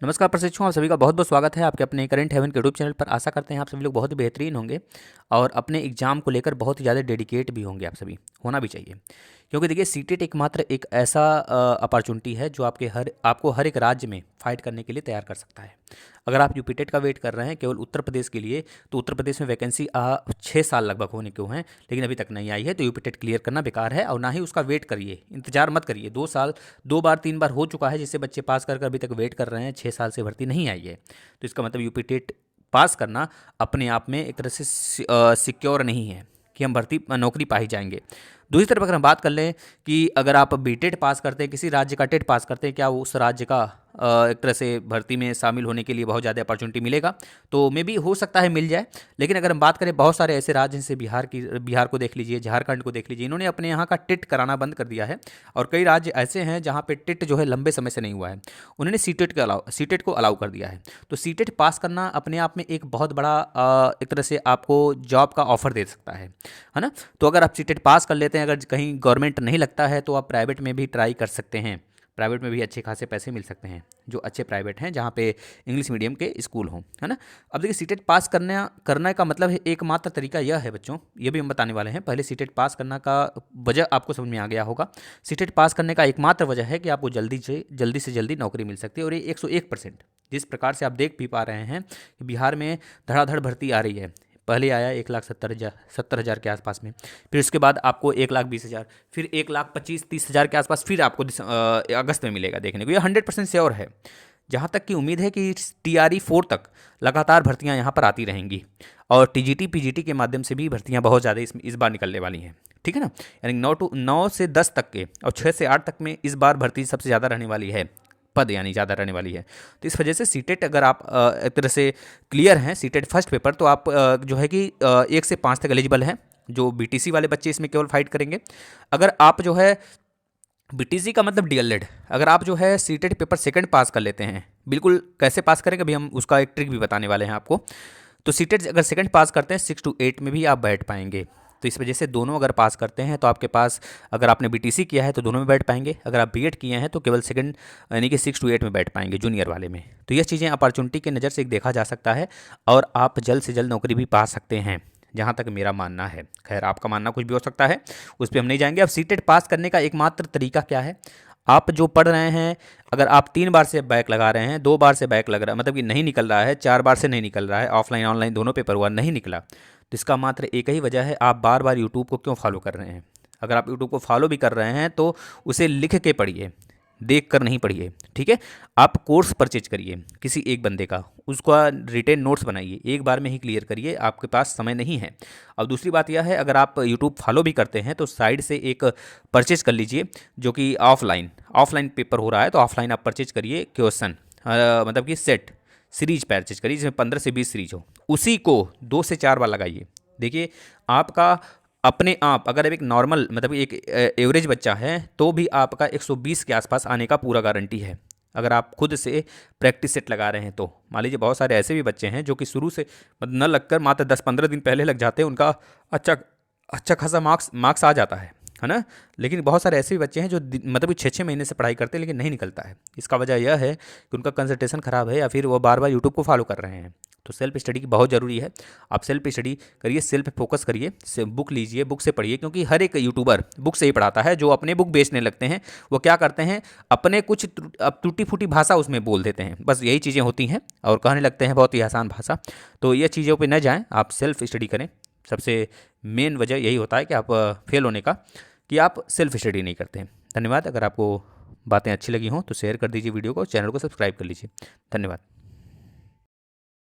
नमस्कार प्रशिक्षुओं, आप सभी का बहुत बहुत स्वागत है आपके अपने करंट हेवन के यूट्यूब चैनल पर। आशा करते हैं आप सभी लोग बहुत ही बेहतरीन होंगे और अपने एग्जाम को लेकर बहुत ही ज़्यादा डेडिकेट भी होंगे। आप सभी होना भी चाहिए, क्योंकि देखिए सीटेट एकमात्र एक ऐसा अपॉर्चुनिटी है जो आपको हर एक राज्य में फाइट करने के लिए तैयार कर सकता है। अगर आप यूपी टेट का वेट कर रहे हैं केवल उत्तर प्रदेश के लिए, तो उत्तर प्रदेश में वैकेंसी 6 साल लगभग होने को हैं, लेकिन अभी तक नहीं आई है, तो यूपी टेट क्लियर करना बेकार है और ना ही उसका वेट करिए, इंतजार मत करिए। 2 साल 2 बार 3 बार हो चुका है जिससे बच्चे पास कर अभी तक वेट कर रहे हैं, 6 साल से भर्ती नहीं आई है। तो इसका मतलब यूपी टेट पास करना अपने आप में एक तरह से सिक्योर नहीं है कि हम भर्ती नौकरी पा ही जाएंगे। दूसरी तरफ अगर हम बात कर लें कि अगर आप बी टेट पास करते हैं, किसी राज्य का टेट पास करते हैं, क्या उस राज्य का एक तरह से भर्ती में शामिल होने के लिए बहुत ज़्यादा अपॉर्चुनिटी मिलेगा? तो मे बी हो सकता है मिल जाए, लेकिन अगर हम बात करें बहुत सारे ऐसे राज्य जैसे बिहार को देख लीजिए, झारखंड को देख लीजिए, इन्होंने अपने यहाँ का टेट कराना बंद कर दिया है। और कई राज्य ऐसे हैं जहाँ पे टेट जो है लंबे समय से नहीं हुआ है, उन्होंने सीटेट को अलाउ कर दिया है। तो सीटेट पास करना अपने आप में एक बहुत बड़ा एक तरह से आपको जॉब का ऑफर दे सकता है ना। तो अगर आप सीटेट पास कर लेते हैं, अगर कहीं गवर्नमेंट नहीं लगता है, तो आप प्राइवेट में भी ट्राई कर सकते हैं। प्राइवेट में भी अच्छे खासे पैसे मिल सकते हैं, जो अच्छे प्राइवेट हैं जहाँ पे इंग्लिश मीडियम के स्कूल हों, है ना। अब देखिए सीटेट पास करने का मतलब है, एकमात्र तरीका यह है बच्चों, ये भी हम बताने वाले हैं। पहले सीटेट पास करना का वजह आपको समझ में आ गया होगा। सीटेट पास करने का एकमात्र वजह है कि आपको जल्दी से जल्दी नौकरी मिल सकती है, और ये 101%। जिस प्रकार से आप देख भी पा रहे हैं कि बिहार में धड़ाधड़ भर्ती आ रही है। पहले आया 1,70,000 के आसपास में, फिर उसके बाद आपको 1,20,000, फिर 1,25,30,000 के आसपास फिर आपको अगस्त में मिलेगा देखने को। ये 100% श्योर है। जहाँ तक की उम्मीद है कि TRE 4 तक लगातार भर्तियाँ यहाँ पर आती रहेंगी, और TGT PGT के माध्यम से भी भर्तियाँ बहुत ज़्यादा इस बार निकलने वाली हैं, ठीक है ना। यानी 9 से 10 तक के और 6 से 8 तक में इस बार भर्ती सबसे ज़्यादा रहने वाली है, पद यानी ज़्यादा रहने वाली है। तो इस वजह से सीटेट अगर आप एक तरह से क्लियर हैं, सीटेट फर्स्ट पेपर, तो आप जो है कि 1 से 5 तक एलिजिबल हैं। जो BTC वाले बच्चे इसमें केवल फाइट करेंगे। अगर आप जो है BTC का मतलब DLED, अगर आप जो है सीटेट पेपर सेकंड पास कर लेते हैं, बिल्कुल कैसे पास करेंगे अभी हम उसका एक ट्रिक भी बताने वाले हैं आपको। तो सीटेट अगर सेकंड पास करते हैं 6 to 8 में भी आप बैठ पाएंगे। तो इस वजह से दोनों अगर पास करते हैं तो आपके पास, अगर आपने BTC किया है तो दोनों में बैठ पाएंगे, अगर आप B.Ed किए हैं तो केवल सेकंड यानी कि 6 to 8 में बैठ पाएंगे, जूनियर वाले में। तो ये चीज़ें अपॉर्चुनिटी की नज़र से एक देखा जा सकता है, और आप जल्द से जल्द नौकरी भी पा सकते हैं, जहाँ तक मेरा मानना है। खैर आपका मानना कुछ भी हो सकता है, उस पर हम नहीं जाएंगे। अब सीटेट पास करने का एकमात्र तरीका क्या है? आप जो पढ़ रहे हैं, अगर आप 3 बार से बैक लगा रहे हैं, 2 बार से बैक लग रहा है, मतलब कि नहीं निकल रहा है, 4 बार से नहीं निकल रहा है, ऑफलाइन ऑनलाइन दोनों पेपर हुआ नहीं निकला, तो इसका मात्र एक ही वजह है, आप बार बार यूट्यूब को क्यों फॉलो कर रहे हैं। अगर आप यूट्यूब को फॉलो भी कर रहे हैं तो उसे लिख के पढ़िए, देख कर नहीं पढ़िए, ठीक है। आप कोर्स परचेज करिए किसी एक बंदे का, उसका रिटेन नोट्स बनाइए, एक बार में ही क्लियर करिए, आपके पास समय नहीं है। अब दूसरी बात यह है, अगर आप यूट्यूब फॉलो भी करते हैं तो साइड से एक परचेज कर लीजिए, जो कि ऑफलाइन पेपर हो रहा है, तो ऑफलाइन आप परचेज करिए क्वेश्चन, मतलब कि सेट सीरीज परचेज करिए, जिसमें 15 से 20 सीरीज हो, उसी को 2 से 4 बार लगाइए। देखिए आपका अपने आप, अगर आप एक नॉर्मल मतलब एक एवरेज बच्चा है, तो भी आपका 120 के आसपास आने का पूरा गारंटी है, अगर आप खुद से प्रैक्टिस सेट लगा रहे हैं तो। मान लीजिए बहुत सारे ऐसे भी बच्चे हैं जो कि शुरू से न लगकर मात्र 10-15 दिन पहले लग जाते हैं, उनका अच्छा खासा मार्क्स आ जाता है ना। लेकिन बहुत सारे ऐसे भी बच्चे हैं जो मतलब कि 6-6 महीने से पढ़ाई करते हैं लेकिन नहीं निकलता है। इसका वजह यह है कि उनका कंसंट्रेशन खराब है, या फिर वो बार बार यूट्यूब को फॉलो कर रहे हैं। तो सेल्फ स्टडी की बहुत ज़रूरी है। आप सेल्फ स्टडी करिए, सेल्फ फोकस करिए, बुक लीजिए, बुक से पढ़िए, क्योंकि हर एक यूट्यूबर बुक से ही पढ़ाता है। जो अपने बुक बेचने लगते हैं वो क्या करते हैं, अपने कुछ टूटी फूटी भाषा उसमें बोल देते हैं, बस यही चीज़ें होती हैं, और कहने लगते हैं बहुत ही आसान भाषा। तो ये चीज़ों पर न जाएँ, आप सेल्फ स्टडी करें। सबसे मेन वजह यही होता है कि आप फेल होने का, कि आप सेल्फ स्टडी नहीं करते हैं। धन्यवाद। अगर आपको बातें अच्छी लगी हों तो शेयर कर दीजिए वीडियो को, चैनल को सब्सक्राइब कर लीजिए। धन्यवाद।